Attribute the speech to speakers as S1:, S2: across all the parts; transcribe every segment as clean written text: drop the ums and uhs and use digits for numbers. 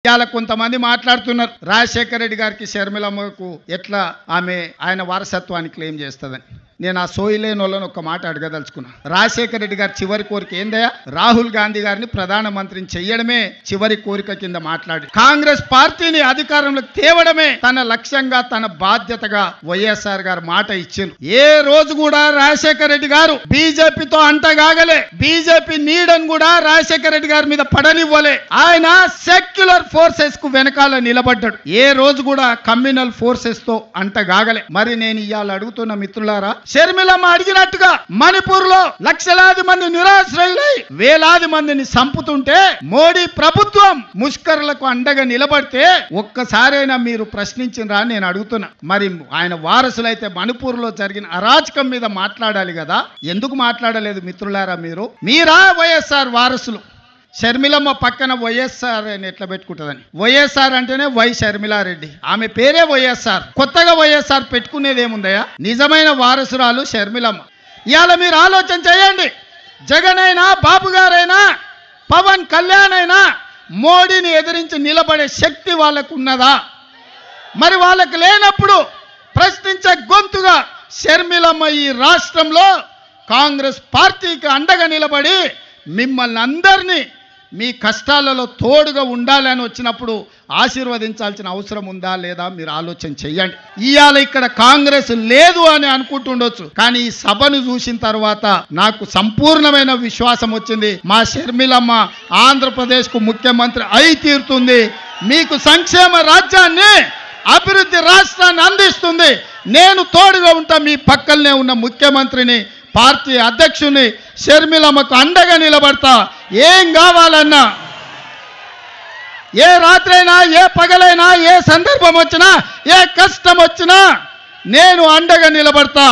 S1: ఇవాళ కొంతమంది మాట్లాడుతున్నారు రాజశేఖర రెడ్డి గారికి షర్మిలమ్మకు ఎట్లా ఆయన వారసత్వాన్ని క్లెయిమ్ చేస్తుందని. నేను ఆ సోయిలేని వాళ్ళని ఒక మాట అడగదలుచుకున్నా. రాజశేఖర రెడ్డి గారి చివరి కోరిక ఏందయ్యా? రాహుల్ గాంధీ గారిని ప్రధానమంత్రిని చెయ్యడమే చివరి కోరిక కింద మాట్లాడి కాంగ్రెస్ పార్టీని అధికారంలోకి తేవడమే తన లక్ష్యంగా తన బాధ్యతగా వైఎస్ఆర్ గారు మాట ఇచ్చిండ్రు. ఏ రోజు కూడా రాజశేఖర రెడ్డి గారు బీజేపీతో అంటగాగలే, బీజేపీ నీడని కూడా రాజశేఖర రెడ్డి గారి మీద పడనివ్వలే. ఆయన సెక్యులర్ ఫోర్సెస్ కు వెనకాల నిలబడ్డాడు. ఏ రోజు కూడా కమ్యూనల్ ఫోర్సెస్ తో అంటగాగలే. మరి నేను ఇవాళ అడుగుతున్న మిత్రులారా, షర్మిలమ్మ అడిగినట్టుగా మణిపూర్ లో లక్షలాది మంది నిరాశ్రయులై వేలాది మందిని చంపుతుంటే మోడీ ప్రభుత్వం ముష్కరులకు అండగా నిలబడితే ఒక్కసారైనా మీరు ప్రశ్నించినరా నేను అడుగుతున్నా. మరి ఆయన వారసులైతే మణిపూర్ లో జరిగిన అరాచకం మీద మాట్లాడాలి కదా, ఎందుకు మాట్లాడలేదు మిత్రులారా? మీరా వైఎస్ఆర్ వారసులు? షర్మిలమ్మ పక్కన వైఎస్ఆర్ అని ఎట్లా పెట్టుకుంటుందని. వైఎస్ఆర్ అంటేనే వై షర్మిలారెడ్డి, ఆమె పేరే వైఎస్ఆర్. కొత్తగా వైఎస్ఆర్ పెట్టుకునేది ఏముందయా? నిజమైన వారసురాలు షర్మిలమ్మ. ఇవాళ మీరు ఆలోచన చేయండి. జగన్ అయినా, బాబు గారైనా, పవన్ కళ్యాణ్ అయినా మోడీని ఎదిరించి నిలబడే శక్తి వాళ్ళకు ఉన్నదా? మరి వాళ్ళకు లేనప్పుడు ప్రశ్నించే గొంతుగా షర్మిలమ్మ ఈ రాష్ట్రంలో కాంగ్రెస్ పార్టీకి అండగా నిలబడి మిమ్మల్ని అందరినీ మీ కష్టాలలో తోడుగా ఉండాలని వచ్చినప్పుడు ఆశీర్వదించాల్సిన అవసరం ఉందా లేదా మీరు ఆలోచన చెయ్యండి. ఇవాళ ఇక్కడ కాంగ్రెస్ లేదు అని అనుకుంటుండొచ్చు, కానీ ఈ సభను చూసిన తర్వాత నాకు సంపూర్ణమైన విశ్వాసం వచ్చింది. మా షర్మిలమ్మ ఆంధ్రప్రదేశ్ కు ముఖ్యమంత్రి అయి తీరుతుంది. మీకు సంక్షేమ రాజ్యాన్ని, అభివృద్ధి రాష్ట్రాన్ని అందిస్తుంది. నేను తోడుగా ఉంటా. మీ పక్కనే ఉన్న ముఖ్యమంత్రిని, పార్టీ అధ్యక్షుని షర్మిలమ్మకు అండగా నిలబడతా. ఏం కావాలన్నా, ఏ రాత్రైనా, ఏ పగలైనా, ఏ సందర్భం వచ్చినా, ఏ కష్టం వచ్చినా నేను అండగా నిలబడతా.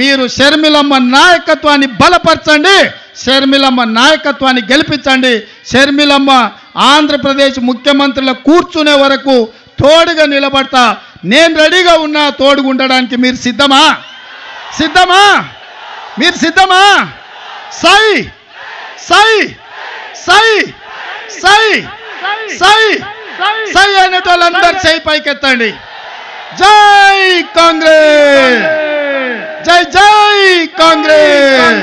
S1: మీరు షర్మిలమ్మ నాయకత్వాన్ని బలపరచండి, షర్మిలమ్మ నాయకత్వాన్ని గెలిపించండి. షర్మిలమ్మ ఆంధ్రప్రదేశ్ ముఖ్యమంత్రిలో కూర్చునే వరకు తోడుగా నిలబడతా. నేను రెడీగా ఉన్నా తోడుగా ఉండడానికి. మీరు సిద్ధమా? మీరు సిద్ధమా? సై సై సై సై సై సై అనేటోళ్ళందరూ సై పైకెత్తండి. జై కాంగ్రెస్, జై జై కాంగ్రెస్.